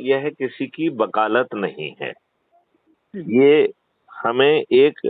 यह किसी की वकालत नहीं है। ये हमें एक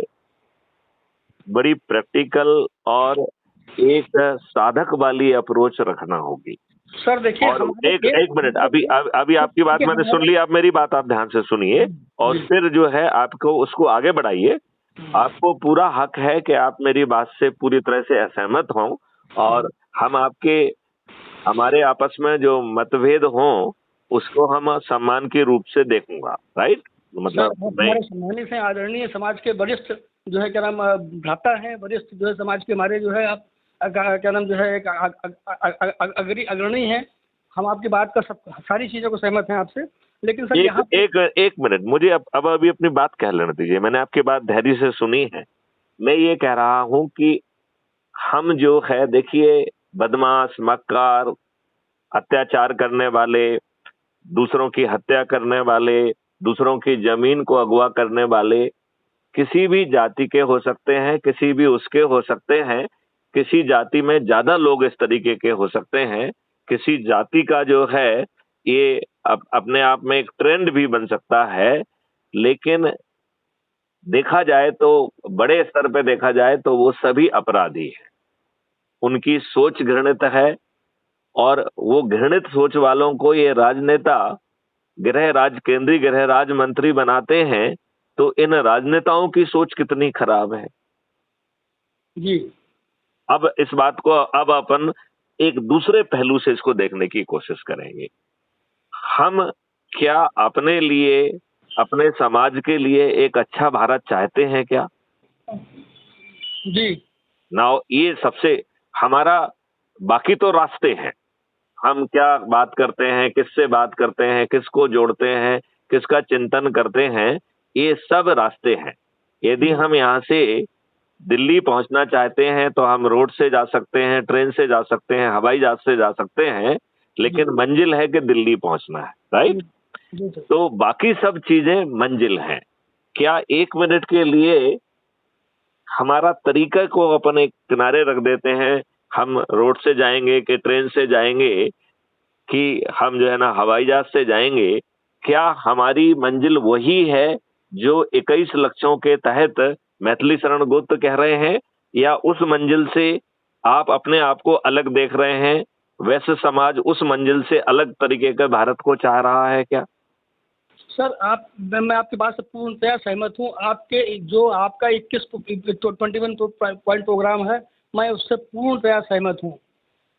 बड़ी प्रैक्टिकल और एक साधक वाली अप्रोच रखना होगी। सर देखिए, और एक मिनट, अभी आपकी बात मैंने सुन ली, अब मेरी बात आप ध्यान से सुनिए और फिर जो है आपको उसको आगे बढ़ाइए। आपको पूरा हक है कि आप मेरी बात से पूरी तरह से असहमत हों और हमारे आपस में जो मतभेद हों उसको हम सम्मान के रूप से देखूंगा, राइट? मतलब हमारे सम्मानित हैं, आदरणीय समाज के वरिष्ठ जो है क्या नाम भ्राता हैं, वरिष्ठ जो है समाज के हमारे जो है आप क्या नाम जो है एक अग्रणी हैं। हम आपकी बात का सब सारी चीज़ों को सहमत हैं आपसे, लेकिन सर यहाँ एक मिनट, मुझे अब अभी अपनी बात कह लेने दीजिए। मैंने आपकी बात धैर्य से सुनी है। मैं ये कह रहा हूं कि हम जो है, देखिए, बदमाश, मक्कार, अत्याचार करने वाले, दूसरों की हत्या करने वाले, दूसरों की जमीन को अगवा करने वाले किसी भी जाति के हो सकते हैं, किसी भी उसके हो सकते हैं। किसी जाति में ज्यादा लोग इस तरीके के हो सकते हैं। किसी जाति का जो है ये अपने आप में एक ट्रेंड भी बन सकता है। लेकिन देखा जाए तो, बड़े स्तर पे देखा जाए तो वो सभी अपराधी हैं। उनकी सोच घृणित है और वो घृणित सोच वालों को ये राजनेता केंद्रीय गृह राज्य मंत्री बनाते हैं। तो इन राजनेताओं की सोच कितनी खराब है जी। अब इस बात को अब अपन एक दूसरे पहलू से इसको देखने की कोशिश करेंगे। हम क्या अपने लिए, अपने समाज के लिए एक अच्छा भारत चाहते हैं क्या? जी ना, ये सबसे हमारा, बाकी तो रास्ते हैं। हम क्या बात करते हैं, किससे बात करते हैं, किसको जोड़ते हैं, किसका चिंतन करते हैं, ये सब रास्ते हैं। यदि हम यहाँ से दिल्ली पहुंचना चाहते हैं तो हम रोड से जा सकते हैं, ट्रेन से जा सकते हैं, हवाई जहाज से जा सकते हैं, लेकिन मंजिल है कि दिल्ली पहुंचना है, राइट? तो बाकी सब चीजें मंजिल हैं। क्या 1 मिनट के लिए हमारा तरीका को अपन एक किनारे रख देते हैं? हम रोड से जाएंगे कि ट्रेन से जाएंगे कि हम जो है ना हवाई जहाज से जाएंगे? क्या हमारी मंजिल वही है जो 21 लक्ष्यों के तहत मैथिली शरण गुप्त कह रहे हैं, या उस मंजिल से आप अपने आप को अलग देख रहे हैं? वैसे समाज उस मंजिल से अलग तरीके का भारत को चाह रहा है क्या? सर मैं आपकी बात से पूर्णतया सहमत हूँ। आपके जो आपका 21 पॉइंट प्रोग्राम है, मैं उससे पूर्णतया सहमत हूँ।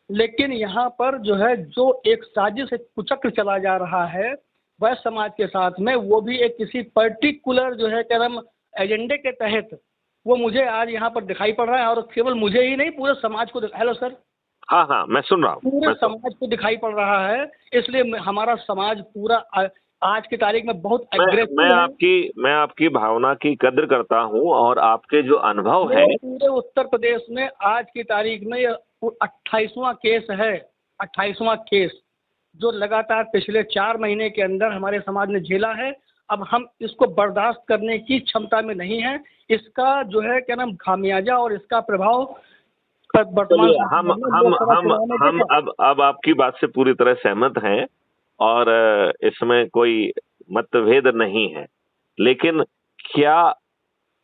लेकिन यहाँ पर जो है, जो एक साजिश, एक कुचक्र चला जा रहा है वह समाज के साथ में, वो भी एक किसी पर्टिकुलर जो है क्या नाम एजेंडे के तहत, वो मुझे आज यहाँ पर दिखाई पड़ रहा है। और केवल मुझे ही नहीं, पूरे समाज को। Hello sir. हाँ, मैं सुन रहा हूँ। पूरे समाज को दिखाई पड़ रहा है। इसलिए हमारा समाज पूरा आज की तारीख में बहुत मैं आपकी भावना की कद्र करता हूँ और आपके जो अनुभव है, पूरे उत्तर प्रदेश में आज की तारीख में 28वां केस है। 28वां केस जो लगातार पिछले 4 महीने के अंदर हमारे समाज ने झेला है। अब हम इसको बर्दाश्त करने की क्षमता में नहीं है। इसका जो है क्या नाम खामियाजा और इसका प्रभाव वर्तमान हम अब आपकी बात से पूरी तरह सहमत हैं और इसमें कोई मतभेद नहीं है। लेकिन क्या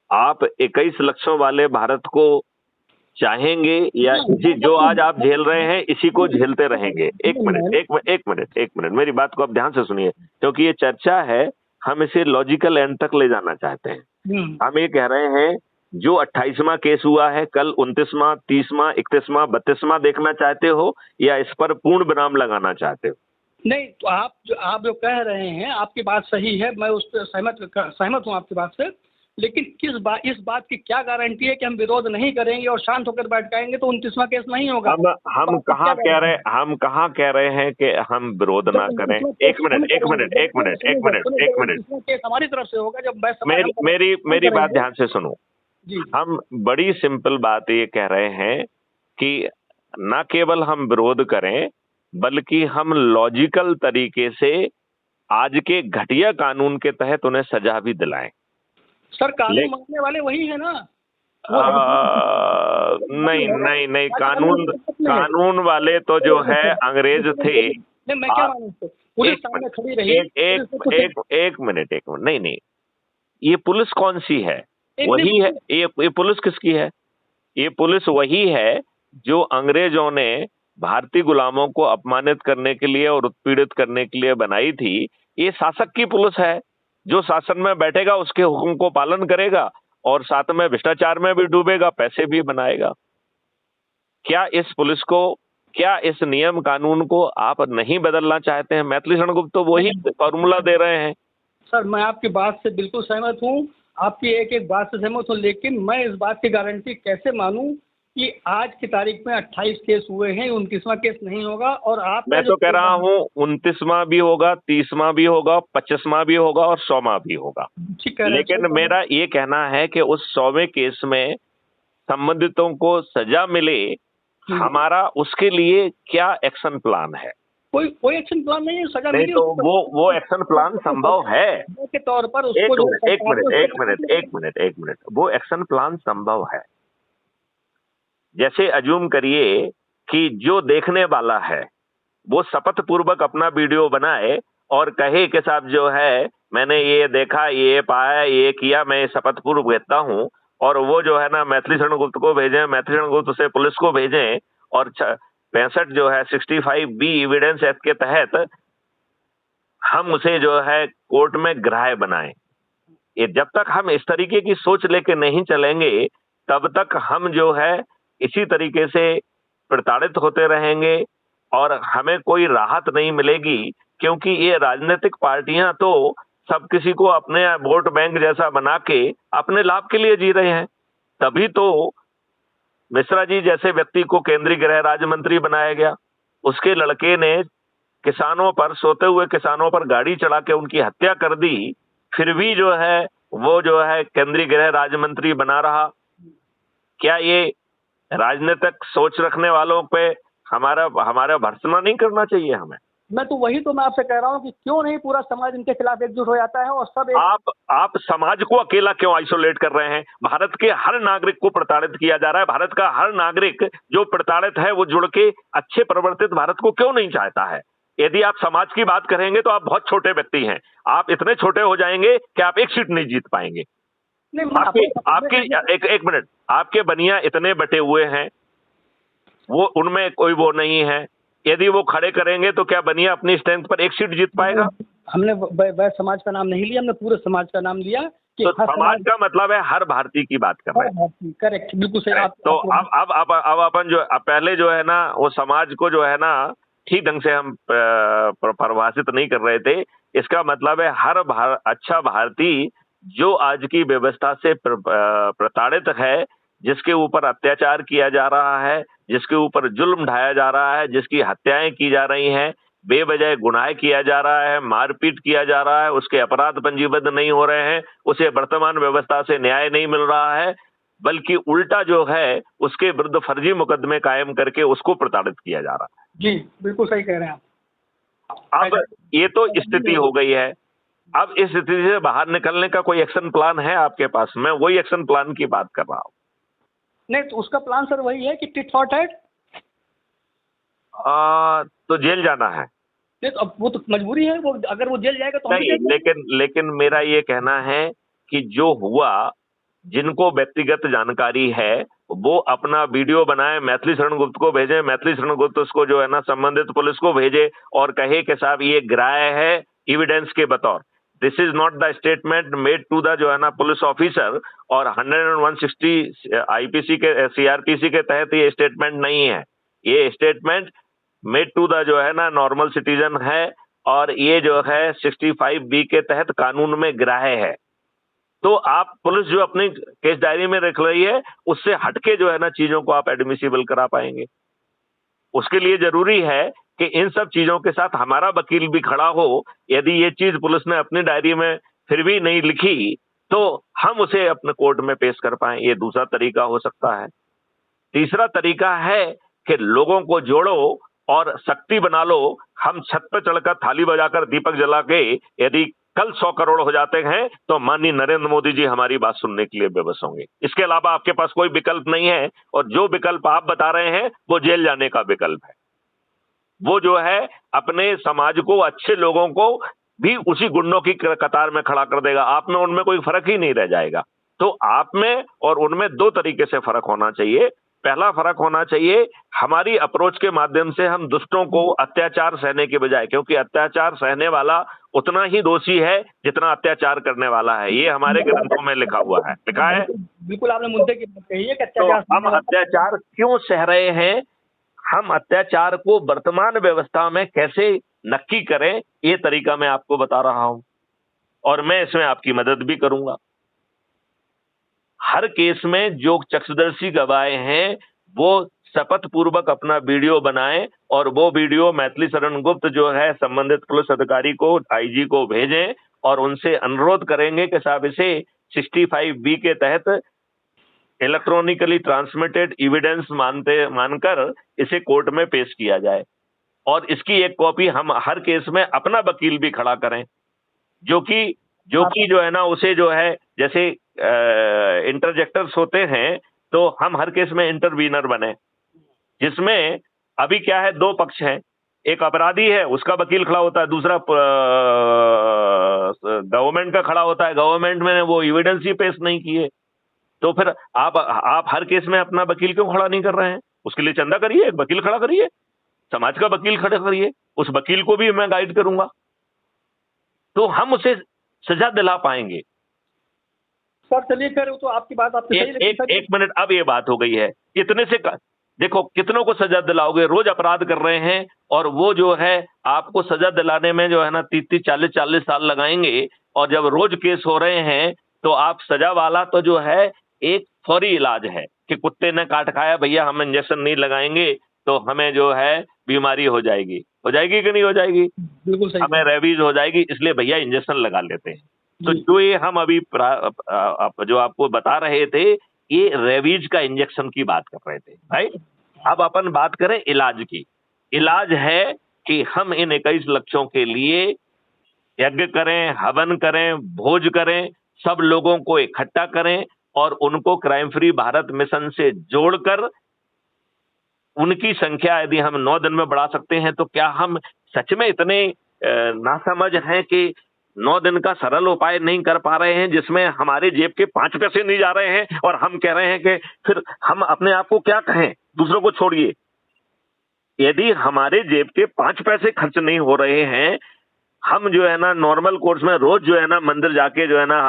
आप 21 लक्ष्यों वाले भारत को चाहेंगे, या इसी जो आज आप झेल रहे हैं इसी को झेलते रहेंगे? एक मिनट, मेरी बात को आप ध्यान से सुनिए, क्योंकि ये चर्चा है, हम इसे लॉजिकल एंड तक ले जाना चाहते हैं। हम ये कह रहे हैं, जो 28वां केस हुआ है, कल 29वां, 30वां, 31वां, 32वां देखना चाहते हो, या इस पर पूर्ण विराम लगाना चाहते हो? नहीं, तो आप जो कह रहे हैं, आपकी बात सही है, मैं उस पर सहमत हूँ आपकी बात से। लेकिन इस बात की क्या गारंटी है कि हम विरोध नहीं करेंगे और शांत होकर बैठ जाएंगे तो 29वां केस नहीं होगा? हम कहाँ कह रहे हैं कि हम विरोध ना करें? एक मिनट, हमारी तरफ से होगा जब मेरी बात ध्यान से सुनो। हम बड़ी सिंपल बात ये कह रहे हैं कि न केवल हम विरोध करें, बल्कि हम लॉजिकल तरीके से आज के घटिया कानून के तहत उन्हें सजा भी दिलाएं। सर, कानून मानने वाले वही है ना? नहीं, कानून वाले तो जो है अंग्रेज थे, नहीं, मैं क्या आप मानूं उसको? पुलिस एक सामने मिनट खड़ी रही, एक एक पुलिस ने कुछ एक मिनट एक मिनट, नहीं नहीं, ये पुलिस कौन सी है? एक नहीं वही है, पुलिस। ये पुलिस किसकी है? ये पुलिस वही है जो अंग्रेजों ने भारतीय गुलामों को अपमानित करने के लिए और उत्पीड़ित करने के लिए बनाई थी। ये शासक की पुलिस है। जो शासन में बैठेगा उसके हुक्म को पालन करेगा और साथ में भ्रष्टाचार में भी डूबेगा, पैसे भी बनाएगा। क्या इस पुलिस को, क्या इस नियम कानून को आप नहीं बदलना चाहते हैं? मैथिली शरण गुप्त तो वही फॉर्मूला दे रहे हैं। सर, मैं आपकी बात से बिल्कुल सहमत हूँ, आपकी एक एक बात से सहमत हूँ, लेकिन मैं इस बात की गारंटी कैसे मानूं कि आज की तारीख में 28 केस हुए हैं, 29वां केस नहीं होगा। और मैं आपका जो तो कह रहा प्रोग्राम हूं 29वां भी होगा, 30वां भी होगा, 25वां भी होगा और 100वां भी होगा। ठीक कह रहे हैं, सही लेकिन कह रहे हैं। मेरा ये कहना है कि उस 100वें केस में संबंधितों को सजा मिले, हमारा उसके लिए क्या एक्शन प्लान है? कोई कोई एक्शन प्लान नहीं है, सजा नहीं मिली तो उसको। वो एक्शन प्लान संभव है। के तौर पर उसको एक जो मिनट एक सरकार मिनट ने एक मिनट उसको एक मिनट एक मिनट, वो एक्शन प्लान संभव है। जैसे अज्यूम करिए कि जो देखने वाला है वो शपथ पूर्वक अपना वीडियो बनाए और कहे कि साहब जो है मैंने ये देखा, ये पाया, ये किया, मैं शपथ पूर्वक कहता हूँ, और वो जो है ना मैथिली शरण गुप्त को भेजें, मैथिली शरण गुप्त से पुलिस को भेजें, और 65 जो है 65B एविडेंस एक्ट के तहत हम उसे जो है कोर्ट में ग्राह्य बनाएं। ये जब तक हम इस तरीके की सोच लेके नहीं चलेंगे तब तक हम जो है इसी तरीके से प्रताड़ित होते रहेंगे और हमें कोई राहत नहीं मिलेगी, क्योंकि ये राजनीतिक पार्टियां तो सब किसी को अपने वोट बैंक जैसा बना के अपने लाभ के लिए जी रहे हैं। तभी तो मिश्रा जी जैसे व्यक्ति को केंद्रीय गृह राज्य मंत्री बनाया गया। उसके लड़के ने किसानों पर, सोते हुए किसानों पर गाड़ी चढ़ा के उनकी हत्या कर दी, फिर भी जो है वो जो है केंद्रीय गृह राज्य मंत्री बना रहा। क्या ये राजनीतिक सोच रखने वालों पे हमारा हमारा भर्त्सना नहीं करना चाहिए हमें? मैं तो वही तो मैं आपसे कह रहा हूँ कि क्यों नहीं पूरा समाज इनके खिलाफ एकजुट हो जाता है और सब एक। आप समाज को अकेला क्यों आइसोलेट कर रहे हैं? भारत के हर नागरिक को प्रताड़ित किया जा रहा है। भारत का हर नागरिक जो प्रताड़ित है वो जुड़ के अच्छे परिवर्तित भारत को क्यों नहीं चाहता है? यदि आप समाज की बात करेंगे तो आप बहुत छोटे व्यक्ति हैं। आप इतने छोटे हो जाएंगे कि आप एक सीट नहीं जीत पाएंगे। नहीं, मैं आपके आपके एक मिनट, आपके बनिया इतने बटे हुए हैं, वो उनमें कोई वो नहीं है। यदि वो खड़े करेंगे तो क्या बनिया अपनी स्ट्रेंथ पर एक सीट जीत पाएगा? हमने वह समाज का नाम नहीं लिया, हमने पूरे समाज का नाम लिया कि तो हर समाज का मतलब है हर भारतीय की बात कर रहे हैं। करेक्ट, बिल्कुल सही। तो अब अपन जो पहले जो है ना वो समाज को जो है ना ठीक ढंग से हम परिभाषित नहीं कर रहे थे। इसका मतलब है हर अच्छा भारतीय जो आज की व्यवस्था से प्रताड़ित है, जिसके ऊपर अत्याचार किया जा रहा है, जिसके ऊपर जुल्म ढाया जा रहा है, जिसकी हत्याएं की जा रही हैं, बेवजह गुनाह किया जा रहा है, मारपीट किया जा रहा है, उसके अपराध पंजीबद्ध नहीं हो रहे हैं, उसे वर्तमान व्यवस्था से न्याय नहीं मिल रहा है, बल्कि उल्टा जो है उसके विरुद्ध फर्जी मुकदमे कायम करके उसको प्रताड़ित किया जा रहा है। जी, बिल्कुल सही कह रहे हैं आप। अब ये तो स्थिति हो गई है। अब इस स्थिति से बाहर निकलने का कोई एक्शन प्लान है आपके पास? मैं वही एक्शन प्लान की बात कर रहा हूँ। नहीं, तो उसका प्लान सर वही है कि टिट फॉर टैट। तो जेल जाना है। अब वो तो मजबूरी है, वो अगर वो जेल जाएगा तो हम भी नहीं, जाएंगे। लेकिन मेरा ये कहना है कि जो हुआ, जिनको व्यक्तिगत जानकारी है वो अपना वीडियो बनाए, मैथिली शरण गुप्त को भेजे, मैथिली शरण गुप्त उसको जो है ना संबंधित पुलिस को भेजे और कहे कि साहब ये ग्राह्य है एविडेंस के बतौर। This is not the statement made to the जो है ना पुलिस ऑफिसर, और 160 आईपीसी के सीआरपीसी के तहत ये स्टेटमेंट नहीं है। ये स्टेटमेंट मेड टू द जो है ना नॉर्मल सिटीजन है, और ये जो है 65B के तहत कानून में ग्राह्य है। तो आप पुलिस जो अपनी केस डायरी में रख रही है उससे हटके जो है ना चीजों को आप एडमिसिबल करा पाएंगे। उसके लिए जरूरी है कि इन सब चीजों के साथ हमारा वकील भी खड़ा हो। यदि ये चीज पुलिस ने अपनी डायरी में फिर भी नहीं लिखी तो हम उसे अपने कोर्ट में पेश कर पाए। ये दूसरा तरीका हो सकता है। तीसरा तरीका है कि लोगों को जोड़ो और शक्ति बना लो। हम छत पर चढ़कर थाली बजाकर दीपक जला के यदि कल 100 करोड़ हो जाते हैं तो माननीय नरेंद्र मोदी जी हमारी बात सुनने के लिए बेबस होंगे। इसके अलावा आपके पास कोई विकल्प नहीं है, और जो विकल्प आप बता रहे हैं वो जेल जाने का विकल्प है। वो जो है अपने समाज को, अच्छे लोगों को भी उसी गुंडों की कतार में खड़ा कर देगा। आप में उनमें कोई फर्क ही नहीं रह जाएगा। तो आप में और उनमें दो तरीके से फर्क होना चाहिए। पहला फर्क होना चाहिए, हमारी अप्रोच के माध्यम से हम दुष्टों को अत्याचार सहने के बजाय, क्योंकि अत्याचार सहने वाला उतना ही दोषी है जितना अत्याचार करने वाला है, ये हमारे ग्रंथों में लिखा हुआ है, लिखा है। बिल्कुल आपने मुद्दे की बात कही है कि तो हम अत्याचार क्यों सह रहे हैं, हम अत्याचार को वर्तमान व्यवस्था में कैसे नक्की करें, ये तरीका मैं आपको बता रहा हूं, और मैं इसमें आपकी मदद भी करूंगा। हर केस में जो चक्षुदर्शी गवाह हैं वो शपथ पूर्वक अपना वीडियो बनाएं और वो वीडियो मैथिली शरण गुप्त जो है संबंधित पुलिस अधिकारी को, आईजी को भेजें और उनसे अनुरोध करेंगे कि साहब इसे 65B के तहत इलेक्ट्रॉनिकली ट्रांसमिटेड एविडेंस मानकर इसे कोर्ट में पेश किया जाए, और इसकी एक कॉपी हम हर केस में अपना वकील भी खड़ा करें, जो कि जो है ना उसे जो है, जैसे इंटरजेक्टर्स होते हैं तो हम हर केस में इंटरवीनर बने, जिसमें अभी क्या है, दो पक्ष हैं, एक अपराधी है उसका वकील खड़ा होता है, दूसरा गवर्नमेंट का खड़ा होता है, गवर्नमेंट में वो एविडेंस ही पेश नहीं किए, तो फिर आप हर केस में अपना वकील क्यों खड़ा नहीं कर रहे हैं? उसके लिए चंदा करिए, एक वकील खड़ा करिए, समाज का वकील खड़ा करिए, उस वकील को भी मैं गाइड करूंगा, तो हम उसे सजा दिला पाएंगे। सर चलिए फिर, तो आपकी बात आपकी सही है। एक मिनट, अब ये बात हो गई है, इतने से देखो कितनों को सजा दिलाओगे, रोज अपराध कर रहे हैं और वो जो है आपको सजा दिलाने में जो है ना 30 40 साल लगाएंगे, और जब रोज केस हो रहे हैं तो आप सजा वाला तो जो है एक फौरी इलाज है कि कुत्ते ने काट खाया, भैया हम इंजेक्शन नहीं लगाएंगे तो हमें जो है बीमारी हो जाएगी कि नहीं हो जाएगी? बिल्कुल सही, हमें रेबीज हो जाएगी, इसलिए भैया इंजेक्शन लगा लेते हैं। तो जो ये हम अभी जो आपको बता रहे थे, ये रेबीज का इंजेक्शन की बात कर रहे थे, राइट? अब अपन बात करें इलाज की। इलाज है कि हम इन 21 लक्ष्यों के लिए यज्ञ करें, हवन करें, भोज करें, सब लोगों को इकट्ठा करें और उनको क्राइम फ्री भारत मिशन से जोड़कर उनकी संख्या यदि हम 9 दिन में बढ़ा सकते हैं, तो क्या हम सच में इतने नासमझ हैं कि 9 दिन का सरल उपाय नहीं कर पा रहे हैं, जिसमें हमारे जेब के 5 पैसे नहीं जा रहे हैं, और हम कह रहे हैं कि फिर हम अपने आप को क्या कहें, दूसरों को छोड़िए। यदि हमारे जेब के 5 पैसे खर्च नहीं हो रहे हैं, हम जो है ना नॉर्मल कोर्स में रोज जो है ना मंदिर जाके जो है ना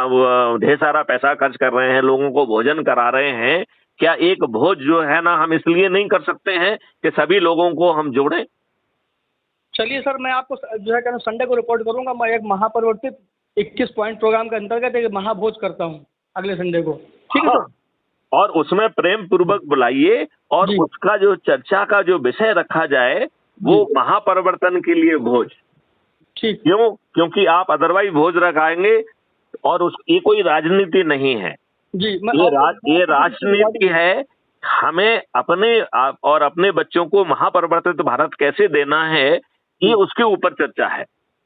ढेर सारा पैसा खर्च कर रहे हैं, लोगों को भोजन करा रहे हैं, क्या एक भोज जो है ना हम इसलिए नहीं कर सकते हैं कि सभी लोगों को हम जोड़ें? चलिए सर, मैं आपको जो है क्या संडे को रिपोर्ट करूंगा। मैं एक महापरिवर्तित 21 पॉइंट प्रोग्राम के अंतर्गत एक महाभोज करता हूं अगले संडे को, ठीक है सर? और उसमें प्रेम पूर्वक बुलाइए, और उसका जो चर्चा का जो विषय रखा जाए वो महापरिवर्तन के लिए भोज। ठीक। क्यों? क्योंकि आप अदरवाइज भोज रखाएंगे और ये कोई राजनीति नहीं है जी, ये राजनीति है। हमें अपने और अपने बच्चों को महापरिवर्तित भारत कैसे देना है, ये उसके ऊपर चर्चा है।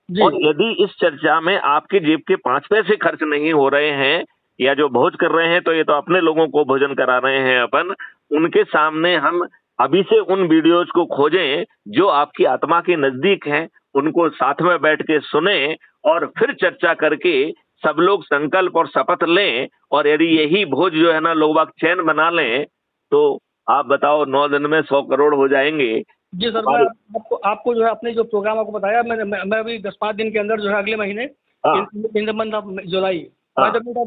और यदि इस चर्चा में आपके जेब के 5 पैसे खर्च नहीं हो रहे हैं, या जो भोज कर रहे हैं तो ये तो अपने लोगों को भोजन करा रहे हैं अपन, उनके सामने हम अभी से उन वीडियोज को खोजें जो आपकी आत्मा के नजदीक हैं, उनको साथ में बैठ के सुने और फिर चर्चा करके सब लोग संकल्प और शपथ लें, और यदि यही भोज जो है ना लोग बाग चैन बना लें, तो आप बताओ 9 दिन में 100 करोड़ हो जाएंगे। जी सर, मैं आपको जो है अपने जो प्रोग्राम आपको बताया, मैं अभी 10-5 दिन के अंदर जो है अगले महीने in the month of July,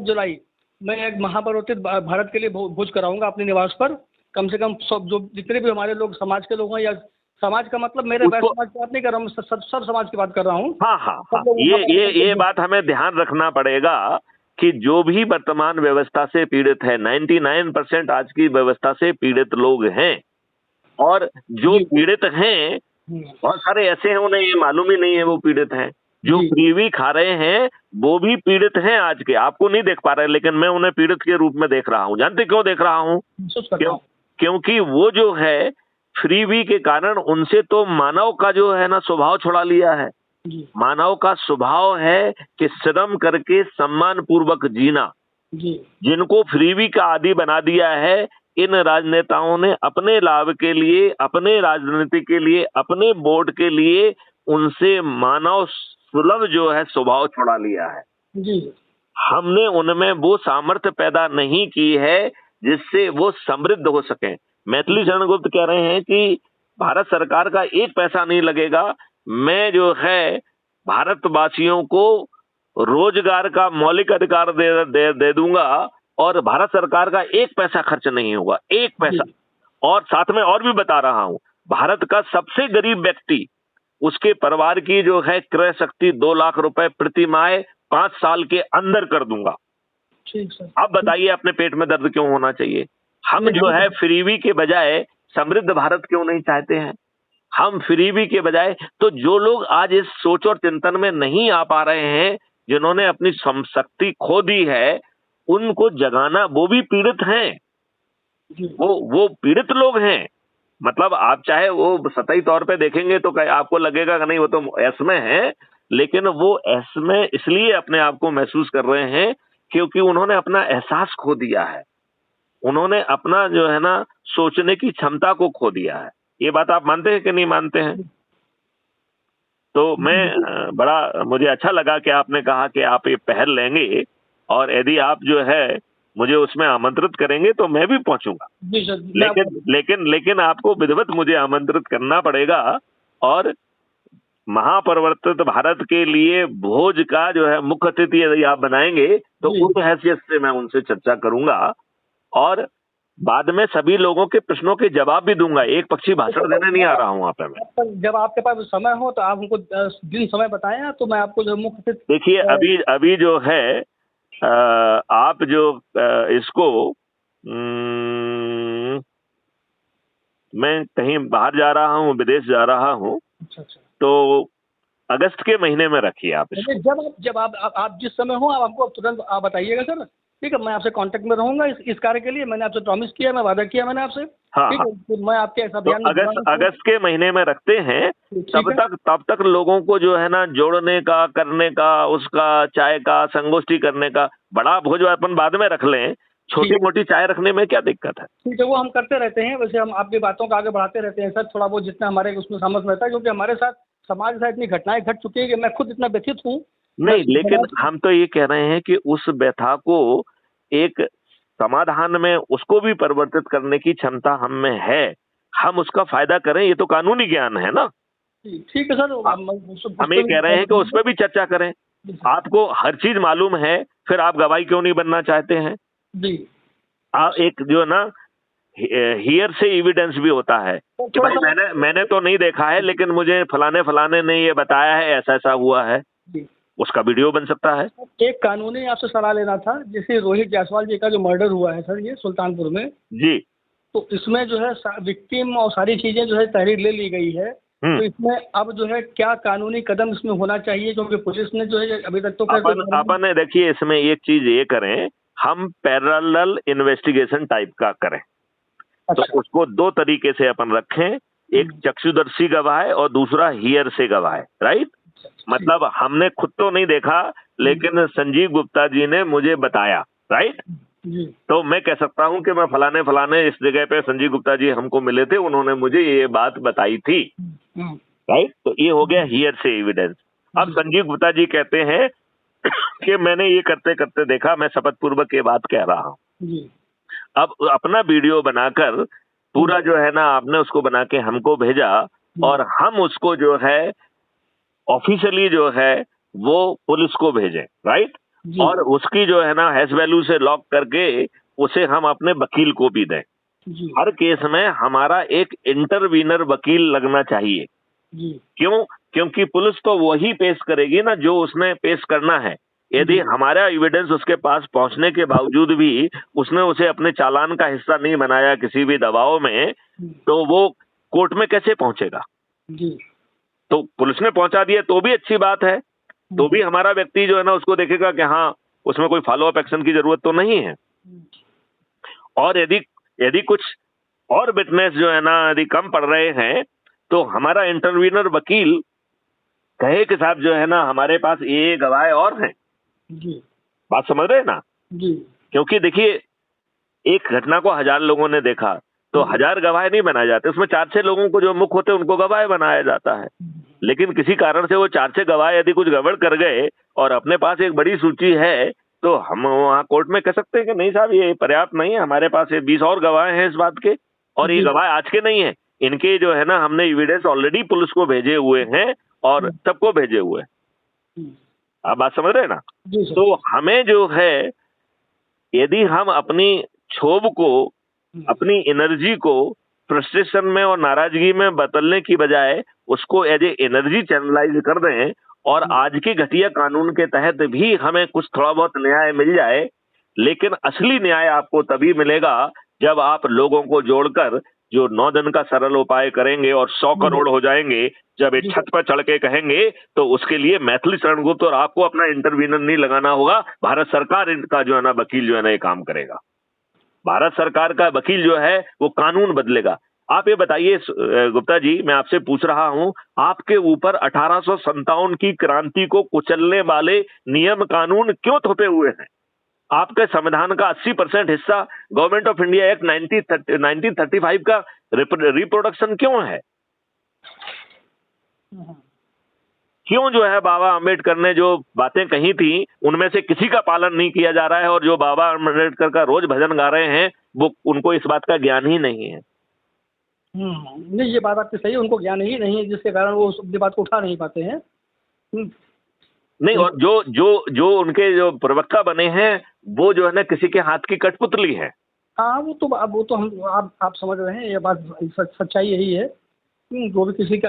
जुलाई मैं एक महापरिवर्तित भारत के लिए भोज कराऊंगा अपने निवास पर। कम से कम सब जो जितने भी हमारे लोग समाज के लोग हैं, या समाज का मतलब मेरे समाज की बात नहीं कर रहा हूँ, सब समाज की बात कर रहा हूँ। हाँ, ये बात हमें ध्यान रखना पड़ेगा कि जो भी वर्तमान व्यवस्था से पीड़ित है, 99% आज की व्यवस्था से पीड़ित लोग हैं, और जो पीड़ित हैं बहुत सारे ऐसे हैं उन्हें ये मालूम ही नहीं है वो पीड़ित हैं। जो फ्रीवी खा रहे हैं वो भी पीड़ित हैं आज के, आपको नहीं देख पा रहे, लेकिन मैं उन्हें पीड़ित के रूप में देख रहा हूँ। जानते क्यों देख रहा हूँ? क्योंकि वो जो है फ्रीवी के कारण उनसे तो मानव का जो है ना स्वभाव छुड़ा लिया है। मानव का स्वभाव है कि श्रम करके सम्मान पूर्वक जीना। जिनको फ्रीवी का आदी बना दिया है इन राजनेताओं ने अपने लाभ के लिए, अपने राजनीति के लिए, अपने वोट के लिए उनसे मानव सुलभ जो है स्वभाव छुड़ा लिया है। जी हमने उनमें वो सामर्थ्य पैदा नहीं की है जिससे वो समृद्ध हो सके। मैथिली शरण गुप्त कह रहे हैं कि भारत सरकार का एक पैसा नहीं लगेगा, मैं जो है भारतवासियों को रोजगार का मौलिक अधिकार दे दूंगा और भारत सरकार का एक पैसा खर्च नहीं होगा, एक पैसा। और साथ में और भी बता रहा हूं, भारत का सबसे गरीब व्यक्ति, उसके परिवार की जो है क्रय शक्ति 2 लाख रुपए प्रति माह 5 साल के अंदर कर दूंगा। ठीक सर। अब बताइए अपने पेट में दर्द क्यों होना चाहिए? हम जो है फ्रीबी के बजाय समृद्ध भारत क्यों नहीं चाहते हैं? हम फ्रीबी के बजाय, तो जो लोग आज इस सोच और चिंतन में नहीं आ पा रहे हैं, जिन्होंने अपनी शक्ति खो दी है, उनको जगाना, वो भी पीड़ित हैं, वो पीड़ित लोग हैं। मतलब आप चाहे वो सतही तौर पे देखेंगे तो आपको लगेगा कि नहीं वो तो ऐस में है, लेकिन वो ऐस में इसलिए अपने आप को महसूस कर रहे हैं क्योंकि उन्होंने अपना एहसास खो दिया है, उन्होंने अपना जो है ना सोचने की क्षमता को खो दिया है। ये बात आप मानते हैं कि नहीं मानते हैं? तो मैं बड़ा मुझे अच्छा लगा कि आपने कहा कि आप ये पहल लेंगे और यदि आप जो है मुझे उसमें आमंत्रित करेंगे तो मैं भी पहुंचूंगा। लेकिन आपको विधिवत मुझे आमंत्रित करना पड़ेगा और महापरिवर्तित भारत के लिए भोज का जो है मुख्य अतिथि यदि आप बनाएंगे तो उस हैसियत से मैं उनसे चर्चा करूंगा और बाद में सभी लोगों के प्रश्नों के जवाब भी दूंगा। एक पक्षी भाषण देने नहीं आ रहा हूं वहां पे मैं। जब आपके पास समय हो तो आप हमको दिन समय बताएं तो मैं आपको जो मुख्य देखिए अभी जो है आप जो इसको मैं कहीं बाहर जा रहा हूँ, विदेश जा रहा हूँ, तो अगस्त के महीने में रखिए आप इसको। जब आप जिस समय हो आप हमको तुरंत आप बताइएगा सर, ठीक है? मैं आपसे कांटेक्ट में रहूंगा इस कार्य के लिए। मैंने आपसे प्रॉमिस किया, मैं वादा किया मैंने आपसे। हाँ, ठीक है, तो मैं आपके ऐसा तो अगस्त के महीने में रखते हैं। तब तक लोगों को जो है ना जोड़ने का, करने का, उसका चाय का संगोष्ठी करने का, बड़ा भोज अपन बाद में रख लें, छोटी मोटी चाय रखने में क्या दिक्कत है? ठीक है, वो हम करते रहते हैं। वैसे हम आपकी बातों को आगे बढ़ाते रहते हैं सर, थोड़ा बहुत जितना हमारे उसमें सामर्थ्य रहता है, क्योंकि हमारे साथ समाज के साथ इतनी घटनाएं घट चुकी है कि मैं खुद इतना व्यथित हूँ। नहीं, लेकिन हम तो ये कह रहे हैं कि उस व्यथा को एक समाधान में उसको भी परिवर्तित करने की क्षमता हम में है, हम उसका फायदा करें। ये तो कानूनी ज्ञान है ना। ठीक है सर, हम ये कह रहे हैं कि उस पर भी चर्चा करें। आपको हर चीज मालूम है, फिर आप गवाही क्यों नहीं बनना चाहते हैं? जी, एक जो ना हियर से एविडेंस भी होता है कि भाई मैंने तो नहीं देखा है, लेकिन मुझे फलाने ने ये बताया है, ऐसा ऐसा हुआ है, उसका वीडियो बन सकता है। एक कानूनी आपसे सलाह लेना था, जैसे रोहित जायसवाल जी का जो मर्डर हुआ है सर, ये सुल्तानपुर में जी, तो इसमें जो है विक्टिम और सारी चीजें जो है तहरीर ले ली गई है, तो इसमें अब जो है क्या कानूनी कदम इसमें होना चाहिए? क्योंकि पुलिस ने जो है अभी तक तो अपन देखिए इसमें एक चीज ये करें, हम पैरेलल इन्वेस्टिगेशन टाइप का करें। तो उसको 2 तरीके से अपन रखें, एक चक्षुदर्शी गवाह है और दूसरा हियर से गवाह है, राइट? मतलब हमने खुद तो नहीं देखा, लेकिन संजीव गुप्ता जी ने मुझे बताया, राइट? तो मैं कह सकता हूं कि मैं फलाने इस जगह पे संजीव गुप्ता जी हमको मिले थे, उन्होंने मुझे ये बात बताई थी, राइट? तो ये हो गया हियर से एविडेंस। अब संजीव गुप्ता जी कहते हैं कि मैंने ये करते करते देखा, मैं शपथ पूर्वक ये बात कह रहा हूँ। अब अपना वीडियो बनाकर पूरा जो है ना आपने उसको बना के हमको भेजा और हम उसको जो है ऑफिशियली जो है वो पुलिस को भेजें, राइट? और उसकी जो है ना हैश वैल्यू से लॉक करके उसे हम अपने वकील को भी दें। हर केस में हमारा एक इंटरवीनर वकील लगना चाहिए। क्यों? क्योंकि पुलिस तो वही पेश करेगी ना जो उसने पेश करना है। यदि हमारा एविडेंस उसके पास पहुंचने के बावजूद भी उसने उसे अपने चालान का हिस्सा नहीं बनाया किसी भी दबाव में, तो वो कोर्ट में कैसे पहुंचेगा? तो पुलिस ने पहुंचा दिया तो भी अच्छी बात है, तो भी हमारा व्यक्ति जो है ना उसको देखेगा कि हाँ उसमें कोई फॉलो अप एक्शन की जरूरत तो नहीं है। और यदि कुछ और विटनेस जो है ना यदि कम पड़ रहे हैं तो हमारा इंटरवीनर वकील कहे कि साहब जो है ना हमारे पास ये गवाह और हैं। बात समझ रहे हैं ना? क्योंकि देखिए एक घटना को 1000 लोगों ने देखा तो 1000 गवाह नहीं बनाए जाते, उसमें 4-6 लोगों को जो मुख्य होते हैं उनको गवाह बनाया जाता है। लेकिन किसी कारण से वो 4-6 गवाह यदि कुछ गड़बड़ कर गए और अपने पास एक बड़ी सूची है, तो हम वहाँ कोर्ट में कह सकते हैं कि नहीं साहब ये पर्याप्त नहीं है, हमारे पास 20 और गवाह हैं इस बात के, और ये गवाह आज के नहीं है, इनके जो है ना हमने एविडेंस ऑलरेडी पुलिस को भेजे हुए हैं और सबको भेजे हुए हैं। आप बात समझ रहे हैं ना? तो हमें जो है, यदि हम अपनी क्षोभ को, अपनी एनर्जी को फ्रस्ट्रेशन में और नाराजगी में बदलने की बजाय उसको एज ए एनर्जी चैनलाइज कर दें और आज के घटिया कानून के तहत भी हमें कुछ थोड़ा बहुत न्याय मिल जाए, लेकिन असली न्याय आपको तभी मिलेगा जब आप लोगों को जोड़कर जो 9 दिन का सरल उपाय करेंगे और 100 करोड़ हो जाएंगे, जब एक छत पर चढ़ के कहेंगे, तो उसके लिए मैथिली शरण गुप्त और आपको अपना इंटरवीनर नहीं लगाना होगा, भारत सरकार इनका जो है ना वकील जो है ना ये काम करेगा। भारत सरकार का वकील जो है वो कानून बदलेगा। आप ये बताइए गुप्ता जी, मैं आपसे पूछ रहा हूं, आपके ऊपर 1857 की क्रांति को कुचलने वाले नियम कानून क्यों थोपे हुए हैं? आपके संविधान का 80% हिस्सा गवर्नमेंट ऑफ इंडिया एक्ट 1935 का रिप्रोडक्शन क्यों है? क्यों जो है बाबा अंबेडकर ने जो बातें कही थी उनमें से किसी का पालन नहीं किया जा रहा है, और जो बाबा अंबेडकर का रोज भजन गा रहे हैं वो उनको इस बात का ज्ञान ही नहीं है। नहीं, ये बात आपकी सही है, उनको ज्ञान ही नहीं है, जिसके कारण वो उस बात को उठा नहीं पाते हैं। नहीं, और जो जो जो उनके जो प्रवक्ता बने हैं वो जो है ना किसी के हाथ की कठपुतली है। हाँ, वो तो हम आप समझ रहे हैं, ये बात सच्चाई यही है। वो भी किसी के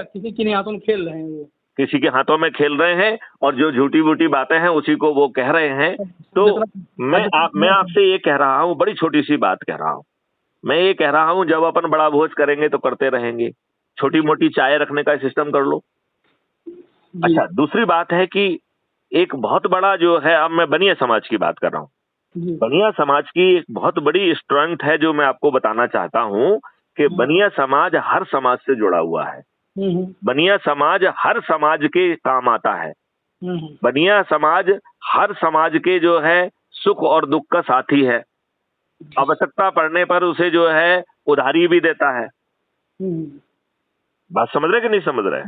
हाथों में खेल रहे हैं, वो किसी के हाथों में खेल रहे हैं और जो झूठी बूटी बातें हैं उसी को वो कह रहे हैं। तो मैं आपसे ये कह रहा हूँ, बड़ी छोटी सी बात कह रहा हूँ, मैं ये कह रहा हूँ जब अपन बड़ा भोज करेंगे तो करते रहेंगे, छोटी मोटी चाय रखने का सिस्टम कर लो। अच्छा, दूसरी बात है कि एक बहुत बड़ा जो है, अब मैं बनिया समाज की बात कर रहा हूँ, बनिया समाज की एक बहुत बड़ी स्ट्रेंथ है जो मैं आपको बताना चाहता हूँ कि बनिया समाज हर समाज से जुड़ा हुआ है। बनिया समाज हर समाज के काम आता है। बनिया समाज हर समाज के जो है सुख और दुख का साथी है। आवश्यकता पड़ने पर उसे जो है उधारी भी देता है। बात समझ रहे कि नहीं समझ रहे?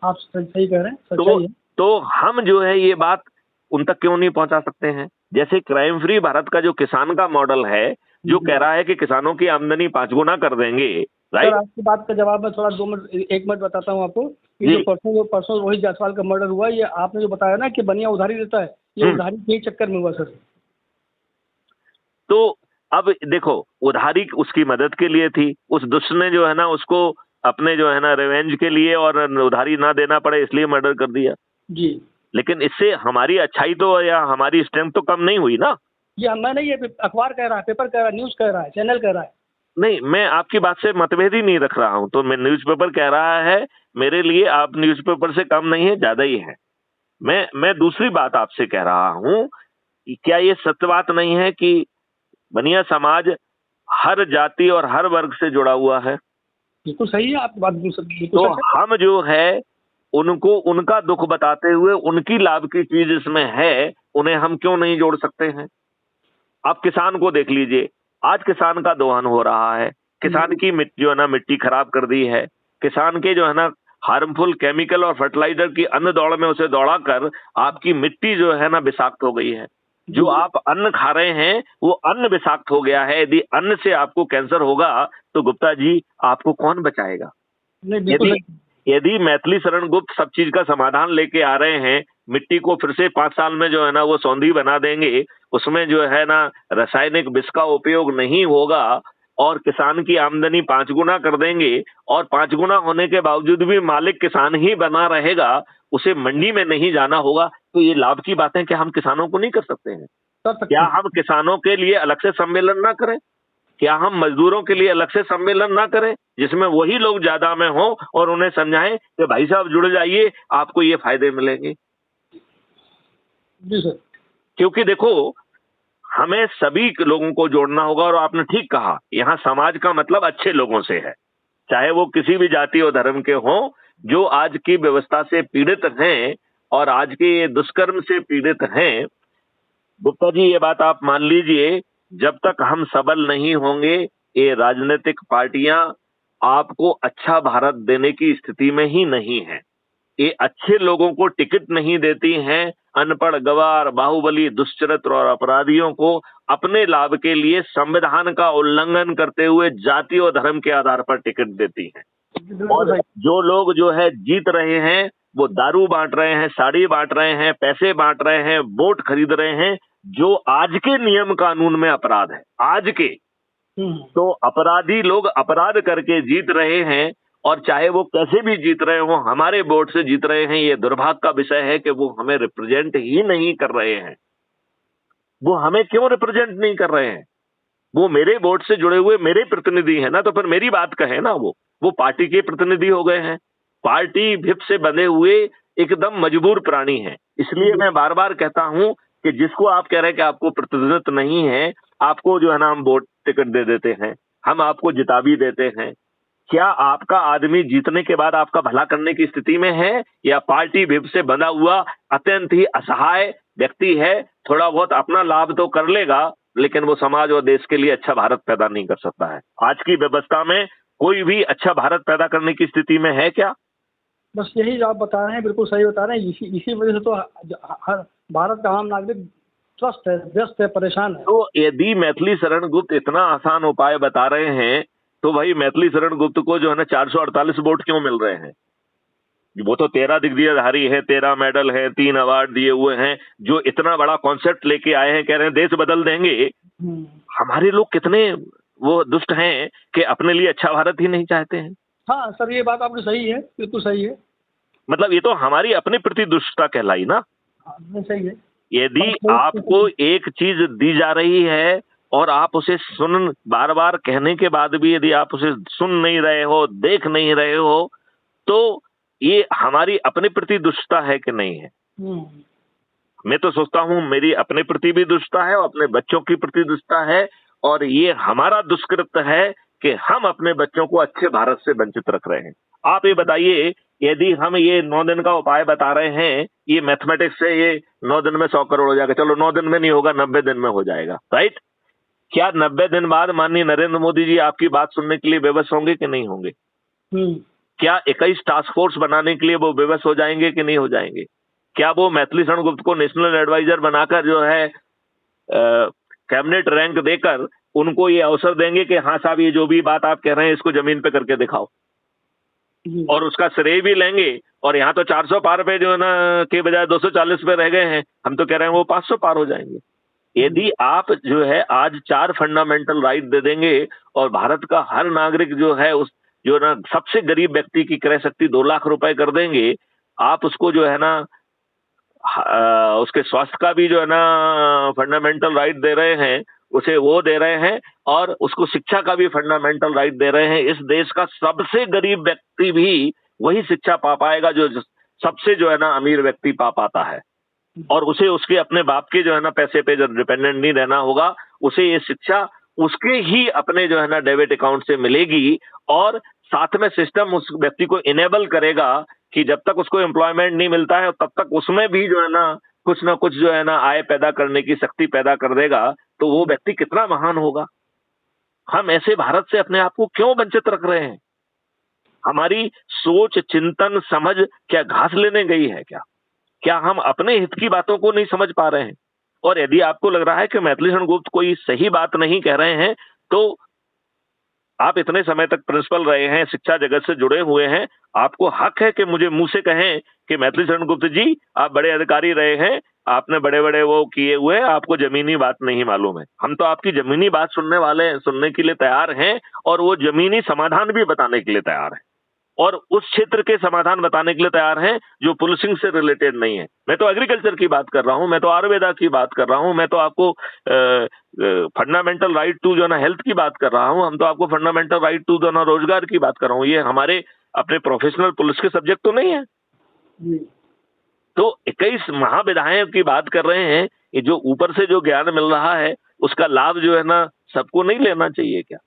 आप सही कह रहे हैं। तो हम जो है ये बात उन तक क्यों नहीं पहुंचा सकते हैं? जैसे क्राइम फ्री भारत का जो किसान का मॉडल है, जो कह रहा है कि किसानों की आमदनी 5 गुना कर देंगे, राइट? आपकी बात का जवाब मैं थोड़ा 1 मिनट बताता हूँ आपको। ये जो परसों रोहित जायसवाल का मर्डर हुआ, ये आपने जो बताया ना कि बनिया उधारी देता है, ये उधारी के चक्कर में हुआ सर। तो अब देखो, उधारी उसकी मदद के लिए थी, उस दुष्ट ने जो है ना उसको अपने जो है ना रिवेंज के लिए और उधारी ना देना पड़े इसलिए मर्डर कर दिया जी। लेकिन इससे हमारी अच्छाई तो या हमारी स्ट्रेंथ तो कम नहीं हुई ना। ये मैं नहीं, ये अखबार कह रहा है, पेपर कह रहा है, न्यूज कह रहा है, चैनल कह रहा है। नहीं, मैं आपकी बात से मतभेद ही नहीं रख रहा हूं। तो मैं न्यूज़पेपर कह रहा है, मेरे लिए आप न्यूज़पेपर से कम नहीं है, ज्यादा ही है। मैं दूसरी बात आपसे कह रहा हूं कि क्या ये सत्य बात नहीं है कि बनिया समाज हर जाति और हर वर्ग से जुड़ा हुआ है? बिल्कुल सही है आपकी बात। तो हम जो है उनको उनका दुख बताते हुए उनकी लाभ की चीज इसमें है, उन्हें हम क्यों नहीं जोड़ सकते हैं? आप किसान को देख लीजिए, आज किसान का दोहन हो रहा है, किसान की जो है ना मिट्टी खराब कर दी है, किसान के जो है ना हार्मफुल केमिकल और फर्टिलाइजर की अन्न दौड़ में उसे दौड़ा कर आपकी मिट्टी जो है ना विषाक्त हो गई है। जो आप अन्न खा रहे हैं वो अन्न विषाक्त हो गया है। यदि अन्न से आपको कैंसर होगा तो गुप्ता जी आपको कौन बचाएगा? यदि मैथिली शरण गुप्त सब चीज का समाधान लेके आ रहे हैं, मिट्टी को फिर से 5 साल में जो है ना वो सौंधी बना देंगे, उसमें जो है ना रासायनिक विष का उपयोग नहीं होगा और किसान की आमदनी 5 गुना कर देंगे, और 5 गुना होने के बावजूद भी मालिक किसान ही बना रहेगा, उसे मंडी में नहीं जाना होगा, तो ये लाभ की बातें क्या हम किसानों को नहीं कर सकते हैं? क्या हम किसानों के लिए अलग से सम्मेलन ना करें? क्या हम मजदूरों के लिए अलग से सम्मेलन ना करें जिसमें वही लोग ज्यादा में हों और उन्हें समझाएं कि भाई साहब जुड़ जाइए, आपको ये फायदे मिलेंगे? जी सर। क्योंकि देखो, हमें सभी लोगों को जोड़ना होगा, और आपने ठीक कहा, यहाँ समाज का मतलब अच्छे लोगों से है, चाहे वो किसी भी जाति और धर्म के हों, जो आज की व्यवस्था से पीड़ित हैं और आज के दुष्कर्म से पीड़ित हैं। गुप्ता जी, ये बात आप मान लीजिए जब तक हम सबल नहीं होंगे, ये राजनीतिक पार्टियां आपको अच्छा भारत देने की स्थिति में ही नहीं है। ये अच्छे लोगों को टिकट नहीं देती हैं, अनपढ़, गवार, बाहुबली, दुष्चरित्र और अपराधियों को अपने लाभ के लिए संविधान का उल्लंघन करते हुए जाति और धर्म के आधार पर टिकट देती हैं। और जो लोग जो है जीत रहे हैं, वो दारू बांट रहे हैं, साड़ी बांट रहे हैं, पैसे बांट रहे हैं, वोट खरीद रहे हैं, जो आज के नियम कानून में अपराध है। आज के तो अपराधी लोग अपराध करके जीत रहे हैं, और चाहे वो कैसे भी जीत रहे हो, हमारे वोट से जीत रहे हैं। ये दुर्भाग्य का विषय है कि वो हमें रिप्रेजेंट ही नहीं कर रहे हैं। वो हमें क्यों रिप्रेजेंट नहीं कर रहे हैं? वो मेरे वोट से जुड़े हुए मेरे प्रतिनिधि हैं ना, तो फिर मेरी बात कहे ना। वो पार्टी के प्रतिनिधि हो गए हैं। पार्टी भिप से बंधे हुए एकदम मजबूर प्राणी हैं। इसलिए मैं बार बार कहता हूं कि जिसको आप कह रहे हैं कि आपको प्रतिनिधित्व नहीं है, आपको जो है ना हम वोट टिकट दे देते हैं, हम आपको जिता भी देते हैं। क्या आपका आदमी जीतने के बाद आपका भला करने की स्थिति में है, या पार्टी भिप से बंधा हुआ अत्यंत ही असहाय व्यक्ति है? थोड़ा बहुत अपना लाभ तो कर लेगा, लेकिन वो समाज और देश के लिए अच्छा भारत पैदा नहीं कर सकता है। आज की व्यवस्था में कोई भी अच्छा भारत पैदा करने की स्थिति में है क्या? बस यही जो आप बता रहे हैं बिल्कुल सही बता रहे हैं। इसी वजह से तो हर भारत का आम नागरिक त्रस्त है, व्यस्त है, परेशान है। तो यदि मैथिली शरण गुप्त इतना आसान उपाय बता रहे हैं, तो भाई मैथिली शरण गुप्त को जो है ना 448 वोट क्यों मिल रहे हैं? वो तो 13 दिग्विजयधारी है, 13 मेडल है, 3 अवार्ड दिए हुए हैं, जो इतना बड़ा कॉन्सेप्ट लेके आए हैं, कह रहे हैं देश बदल देंगे। हमारे लोग कितने वो दुष्ट हैं कि अपने लिए अच्छा भारत ही नहीं चाहते हैं। हाँ सर, ये बात आपकी सही है, बिल्कुल सही है। मतलब ये तो हमारी अपने प्रति दुष्टता कहलाई ना। हाँ, सही है। यदि आपको एक चीज दी जा रही है और आप उसे बार बार कहने के बाद भी यदि आप उसे सुन नहीं रहे हो, देख नहीं रहे हो, तो ये हमारी अपने प्रति दुष्टता है कि नहीं है? मैं तो सोचता हूं मेरी अपने प्रति भी दुष्टता है और अपने बच्चों की प्रति दुष्टता है, और ये हमारा दुष्कृत्य है कि हम अपने बच्चों को अच्छे भारत से वंचित रख रहे हैं। आप ये बताइए, यदि हम ये 9 दिन का उपाय बता रहे हैं, ये मैथमेटिक्स से ये 9 दिन में 100 करोड़ हो जाएगा, चलो 9 दिन में नहीं होगा, 90 दिन में हो जाएगा, राइट? क्या 90 दिन बाद माननीय नरेंद्र मोदी जी आपकी बात सुनने के लिए बेबस होंगे कि नहीं होंगे? क्या 21 टास्क फोर्स बनाने के लिए वो बेबस हो जाएंगे कि नहीं हो जाएंगे? क्या वो मैथिली शरण गुप्त को नेशनल एडवाइजर बनाकर जो है कैबिनेट रैंक देकर उनको ये अवसर देंगे कि हाँ साहब, ये जो भी बात आप कह रहे हैं इसको जमीन पे करके दिखाओ, और उसका श्रेय भी लेंगे? और यहाँ तो 400 पार पे जो है ना के बजाय 240 पे रह गए हैं, हम तो कह रहे हैं वो 500 पार हो जाएंगे। यदि आप जो है आज 4 फंडामेंटल राइट दे देंगे और भारत का हर नागरिक जो है उस जो ना सबसे गरीब व्यक्ति की क्रय शक्ति 2 लाख रुपए कर देंगे, आप उसको जो है ना उसके स्वास्थ्य का भी जो है ना फंडामेंटल राइट दे रहे हैं, उसे वो दे रहे हैं, और उसको शिक्षा का भी फंडामेंटल राइट दे रहे हैं। इस देश का सबसे गरीब व्यक्ति भी वही शिक्षा पा पाएगा जो सबसे जो है ना अमीर व्यक्ति पा पाता है, और उसे उसके अपने बाप के जो है ना पैसे पे जो डिपेंडेंट नहीं रहना होगा। उसे ये शिक्षा उसके ही अपने जो है ना डेबिट अकाउंट से मिलेगी, और साथ में सिस्टम उस व्यक्ति को इनेबल करेगा कि जब तक उसको एम्प्लॉयमेंट नहीं मिलता है तब तक उसमें भी जो है ना कुछ जो है ना आय पैदा करने की शक्ति पैदा कर देगा। तो वो व्यक्ति कितना महान होगा। हम ऐसे भारत से अपने आप को क्यों वंचित रख रहे हैं? हमारी सोच, चिंतन, समझ क्या घास लेने गई है क्या? क्या हम अपने हित की बातों को नहीं समझ पा रहे हैं? और यदि आपको लग रहा है कि मैथिली शरण गुप्त कोई सही बात नहीं कह रहे हैं, तो आप इतने समय तक प्रिंसिपल रहे हैं, शिक्षा जगत से जुड़े हुए हैं, आपको हक है कि मुझे मुंह से कहें कि मैथिली शरण गुप्त जी, आप बड़े अधिकारी रहे हैं, आपने बड़े बड़े वो किए हुए, आपको जमीनी बात नहीं मालूम है। हम तो आपकी जमीनी बात सुनने के लिए तैयार हैं, और वो जमीनी समाधान भी बताने के लिए तैयार हैं, और उस क्षेत्र के समाधान बताने के लिए तैयार हैं जो पुलिसिंग से रिलेटेड नहीं है। मैं तो एग्रीकल्चर की बात कर रहा हूं, मैं तो आयुर्वेदा की बात कर रहा हूं, मैं तो आपको फंडामेंटल राइट टू जो ना हेल्थ की बात कर रहा हूं, हम तो आपको फंडामेंटल राइट टू जो ना रोजगार की बात कर रहा हूं। ये हमारे अपने प्रोफेशनल पुलिस के सब्जेक्ट तो नहीं है। तो 21 महाविधायक की बात कर रहे हैं, ये जो ऊपर से जो ज्ञान मिल रहा है उसका लाभ जो है ना सबको नहीं लेना चाहिए क्या?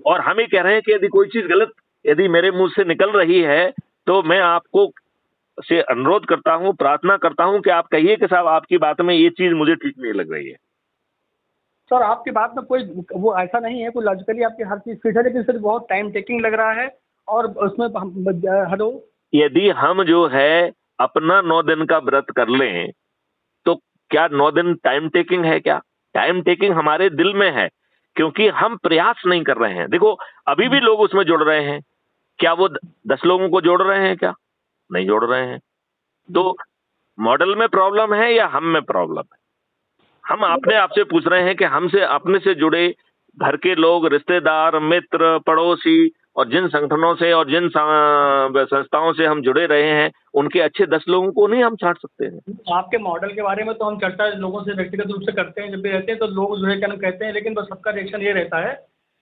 और हम ये कह रहे हैं कि यदि कोई चीज गलत यदि मेरे मुंह से निकल रही है, तो मैं आपको से अनुरोध करता हूं, प्रार्थना करता हूं कि आप कहिए कि साहब आपकी बात में ये चीज मुझे ठीक नहीं लग रही है। सर आपकी बात में कोई वो ऐसा नहीं है, कोई लॉजिकली आपकी हर चीज़ फिट है, लेकिन सर बहुत टाइम टेकिंग लग रहा है। और उसमें हेलो। यदि हम जो है अपना 9 दिन का व्रत कर लें तो क्या 9 दिन टाइम टेकिंग है क्या? टाइम टेकिंग हमारे दिल में है, क्योंकि हम प्रयास नहीं कर रहे हैं। देखो अभी भी लोग उसमें जुड़ रहे हैं, क्या वो 10 लोगों को जोड़ रहे हैं क्या? नहीं जोड़ रहे हैं। तो मॉडल में प्रॉब्लम है या हम में प्रॉब्लम है? हम अपने आप से पूछ रहे हैं कि हमसे अपने से जुड़े घर के लोग, रिश्तेदार, मित्र, पड़ोसी और जिन संगठनों से और जिन संस्थाओं से हम जुड़े रहे हैं, उनके अच्छे 10 लोगों को नहीं हम छांट सकते हैं? आपके मॉडल के बारे में तो हम चर्चा लोगों से व्यक्तिगत रूप से करते हैं, जब भी रहते हैं तो लोग जो है क्या नाम कहते हैं, लेकिन बस सबका रिएक्शन ये रहता है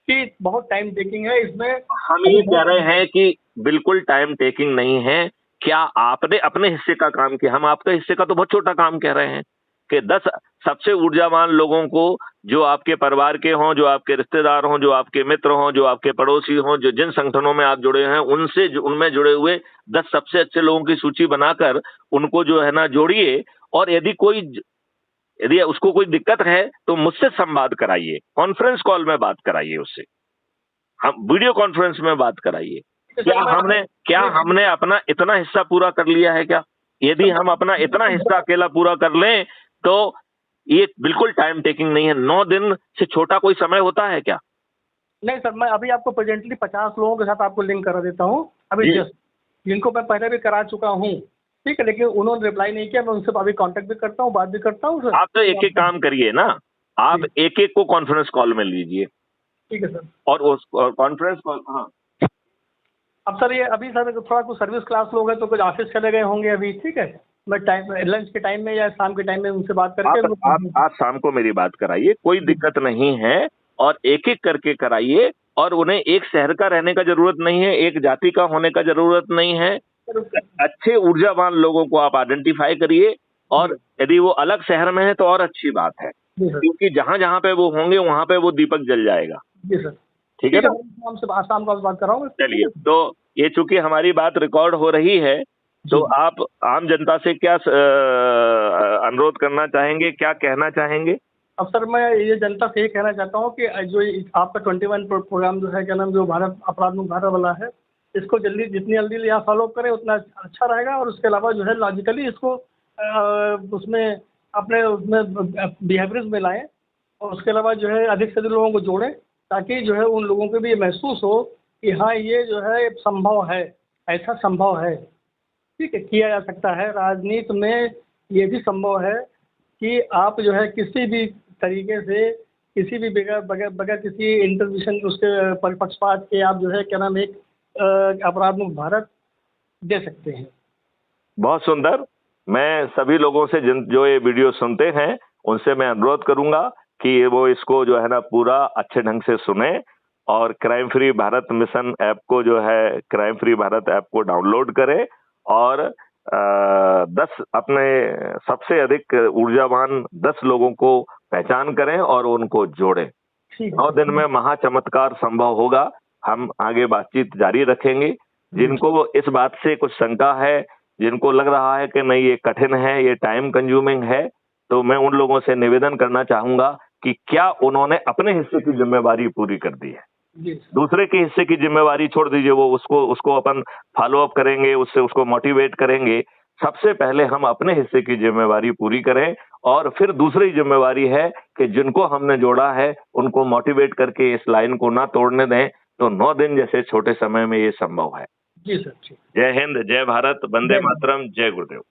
कि बहुत टाइम टेकिंग है इसमें। हम ये कह रहे हैं कि बिल्कुल टाइम टेकिंग नहीं है। क्या आपने अपने हिस्से का काम किया? हम आपके हिस्से का तो बहुत छोटा काम कह रहे हैं कि 10 सबसे ऊर्जावान लोगों को, जो आपके परिवार के हों, जो आपके रिश्तेदार हों, जो आपके मित्र हों, जो आपके पड़ोसी हों, जो जिन संगठनों में आप जुड़े हैं, उनमें जुड़े हुए 10 सबसे अच्छे लोगों की सूची बनाकर उनको जो है ना जोड़िए। और यदि उसको कोई दिक्कत है तो मुझसे संवाद कराइए, कॉन्फ्रेंस कॉल में बात कराइए उससे, हम वीडियो कॉन्फ्रेंस में बात कराइए। क्या हमने अपना इतना हिस्सा पूरा कर लिया है क्या? यदि हम अपना इतना हिस्सा अकेला पूरा कर लें तो ये बिल्कुल टाइम टेकिंग नहीं है। 9 दिन से छोटा कोई समय होता है क्या? नहीं सर, मैं अभी आपको प्रेजेंटली 50 लोगों के साथ आपको लिंक करा देता हूँ अभी जी। जस्ट, जिनको मैं पहले भी करा चुका हूँ। ठीक है, लेकिन उन्होंने रिप्लाई नहीं किया। मैं उनसे अभी कांटेक्ट भी करता हूँ, बात भी करता हूँ सर। आप तो एक एक काम करिए ना, आप एक एक को कॉन्फ्रेंस कॉल में लीजिए। ठीक है सर। और उस कॉन्फ्रेंस कॉल, हाँ अब सर ये अभी सर थोड़ा कुछ सर्विस क्लास लोग हैं तो कुछ ऑफिस चले गए होंगे अभी। ठीक है, मैं टाइम लंच के टाइम में या शाम के टाइम में उनसे बात करके आप शाम को मेरी बात कराइए, कोई दिक्कत नहीं है। और एक एक करके कराइए, और उन्हें एक शहर का रहने का जरूरत नहीं है, एक जाति का होने का जरूरत नहीं है। अच्छे ऊर्जावान लोगों को आप आइडेंटिफाई करिए, और यदि वो अलग शहर में है तो और अच्छी बात है, क्योंकि जहां जहां पे वो होंगे वहां पे वो दीपक जल जाएगा। जी सर। ठीक है ना? शाम को बात कराऊंगा। चलिए, तो ये चूंकि हमारी बात रिकॉर्ड हो रही है, तो आप आम जनता से क्या अनुरोध करना चाहेंगे, क्या कहना चाहेंगे? अब सर मैं ये जनता से ये कहना चाहता हूँ कि जो आपका 21 प्रोग्राम जो है क्या नाम, जो भारत अपराध मुक्त भारत वाला है, इसको जितनी जल्दी यहाँ फॉलो करें उतना अच्छा रहेगा। और उसके अलावा जो है लॉजिकली इसको उसमें अपने उसमें बिहेवियर्स में लाएं। और उसके अलावा जो है अधिक से अधिक लोगों को जोड़ें, ताकि जो है उन लोगों को भी ये महसूस हो कि हाँ ये जो है संभव है, ऐसा संभव है। ठीक है, किया जा सकता है। राजनीति में ये भी संभव है कि आप जो है किसी भी तरीके से, किसी भी बगैर बगैर बगैर किसी इंटरवेंशन उसके पक्षपात के आप जो है क्या नाम एक अपराध मुक्त भारत दे सकते हैं। बहुत सुंदर। मैं सभी लोगों से जो ये वीडियो सुनते हैं उनसे मैं अनुरोध करूंगा कि वो इसको जो है ना पूरा अच्छे ढंग से सुने, और crime free Bharat mission app को जो है, क्राइम फ्री भारत ऐप को डाउनलोड करें, और 10 अपने सबसे अधिक ऊर्जावान 10 लोगों को पहचान करें और उनको जोड़ें। 9 दिन में महाचमत्कार संभव होगा। हम आगे बातचीत जारी रखेंगे। जिनको इस बात से कुछ शंका है, जिनको लग रहा है कि नहीं ये कठिन है, ये टाइम कंज्यूमिंग है, तो मैं उन लोगों से निवेदन करना चाहूंगा कि क्या उन्होंने अपने हिस्से की जिम्मेवारी पूरी कर दी है। दूसरे के हिस्से की जिम्मेवारी छोड़ दीजिए, वो उसको अपन फॉलो अप करेंगे, उसको मोटिवेट करेंगे। सबसे पहले हम अपने हिस्से की जिम्मेवारी पूरी करें, और फिर दूसरी जिम्मेवारी है कि जिनको हमने जोड़ा है उनको मोटिवेट करके इस लाइन को ना तोड़ने दें। तो 9 दिन जैसे छोटे समय में ये संभव है। जी सर। जय हिंद, जय भारत, वंदे मातरम, जय गुरुदेव।